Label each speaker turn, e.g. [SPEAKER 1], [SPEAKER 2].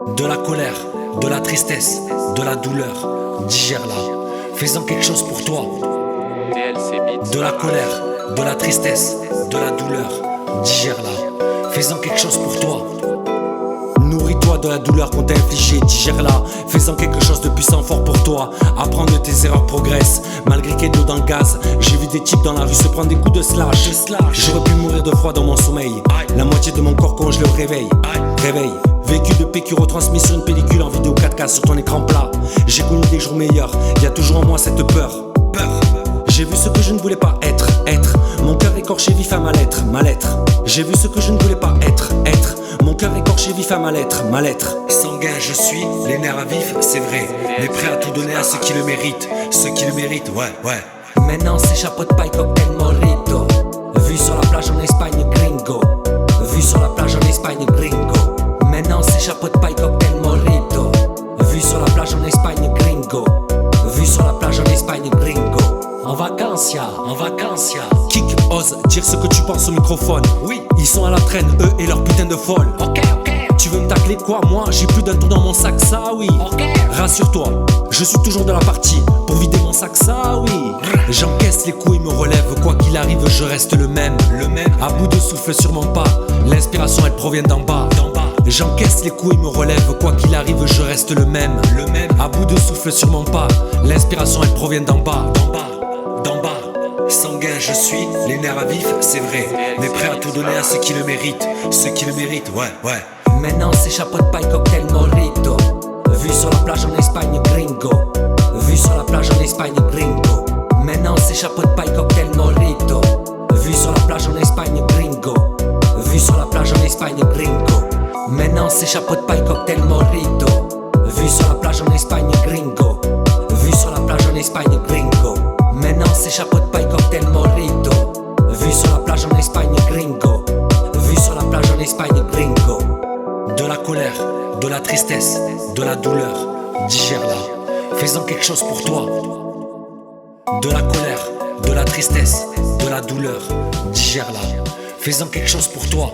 [SPEAKER 1] De la colère, de la tristesse, de la douleur, digère-la. Fais-en quelque chose pour toi. De la colère, de la tristesse, de la douleur, digère-la. Fais-en quelque chose pour toi. Nourris-toi de la douleur qu'on t'a infligée, digère-la. Fais-en quelque chose de puissant, fort pour toi. Apprends de tes erreurs, progresse. Malgré qu'il y ait de l'eau dans le gaz, j'ai vu des types dans la rue se prendre des coups de slash. J'aurais pu mourir de froid dans mon sommeil. La moitié de mon corps congelé au réveil. Réveil. Vécu de PQ retransmis sur une pellicule en vidéo 4K sur ton écran plat. J'ai connu des jours meilleurs, y a toujours en moi cette peur. J'ai vu ce que je ne voulais pas être. Mon cœur écorché vif à ma lettre. J'ai vu ce que je ne voulais pas être. Mon cœur écorché vif à ma lettre. Sanguin je suis, les nerfs à vif, c'est vrai. Mais prêt à tout donner à ceux qui le méritent. Ceux qui le méritent, ouais.
[SPEAKER 2] Maintenant c'est chapeau de paille, cocktail mojito. Vu sur la plage en Espagne, gringo. Vu sur la plage en Espagne, gringo. Maintenant c'est chapeau de paille, cocktail mojito. Vu sur la plage en Espagne, gringo. Vu sur la plage en Espagne, gringo. En vacances, ya.
[SPEAKER 1] Kick, ose dire ce que tu penses au microphone.
[SPEAKER 2] Oui.
[SPEAKER 1] Ils sont à la traîne, eux et leur putain de folle.
[SPEAKER 2] Ok.
[SPEAKER 1] Tu veux me tacler quoi? Moi j'ai plus d'un tour dans mon sac, ça oui.
[SPEAKER 2] Ok.
[SPEAKER 1] Rassure-toi, je suis toujours de la partie. Pour vider mon sac, ça oui. J'encaisse les coups et me relève. Quoi qu'il arrive, je reste le même. À bout de souffle, sûrement pas. L'inspiration elle provient d'en bas. J'encaisse les coups et me relève. Quoi qu'il arrive, je reste le même. À bout de souffle, sûrement pas. L'inspiration elle provient d'en bas. Sanguin je suis, les nerfs à vif, c'est vrai. Mais prêt à tout donner à ceux qui le méritent. Ceux qui le méritent, ouais.
[SPEAKER 2] Maintenant c'est chapeau de paille, cocktail mojito. Vu sur la plage en Espagne, gringo. Vu sur la plage en Espagne, gringo. Maintenant c'est chapeau de paille, cocktail mojito. Vu sur la plage en Espagne, gringo. Vu sur la plage en Espagne, gringo. Maintenant c'est chapeau de paille, cocktail mojito. Vu sur la plage en Espagne, gringo. Vu sur la plage en Espagne, gringo. Maintenant c'est chapeau de paille, cocktail mojito. Vu sur la plage en Espagne, gringo. Vu sur la plage en Espagne, gringo.
[SPEAKER 1] De la colère, de la tristesse, de la douleur, digère-la. Fais-en quelque chose pour toi. De la colère, de la tristesse, de la douleur, digère-la. Fais-en quelque chose pour toi.